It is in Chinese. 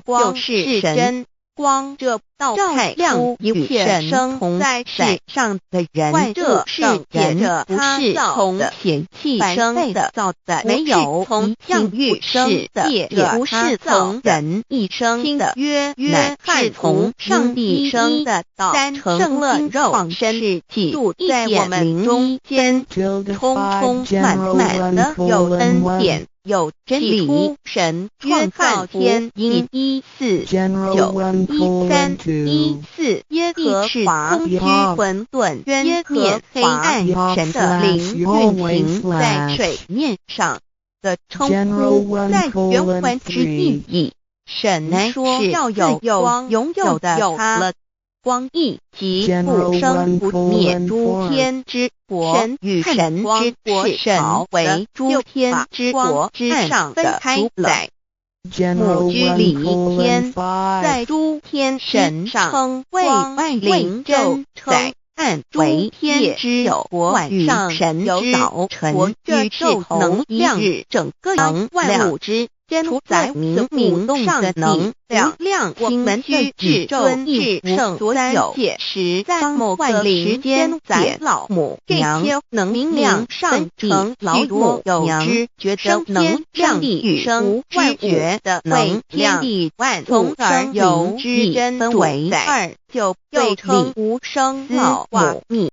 光是真光，这照亮一切生在世上的人，万物是借着他从血气生的，造的没有从养育生的，也不是从人一生的，乃是从上帝生的道，成了肉身体，住在我们中间，充满满的有恩典。有真理，神创造天音14:91314，耶和华居混沌渊面黑暗，神的灵运行在水面上的称呼，在原文之意义，神说要有光，拥有的有了。光义即不生不灭诸天之国，神与神之国，神为诸天之国之上的主宰，母居里天，在诸天神上为万灵真在，暗为天之有国，晚上神有早晨宇宙能量，整个万物之主宰明上的能量，我们的至尊至圣三界实在某个时间载老母娘，能明亮上承老母有知觉的能量，与生知觉的能量，从而由之真主宰，就被称无生老母。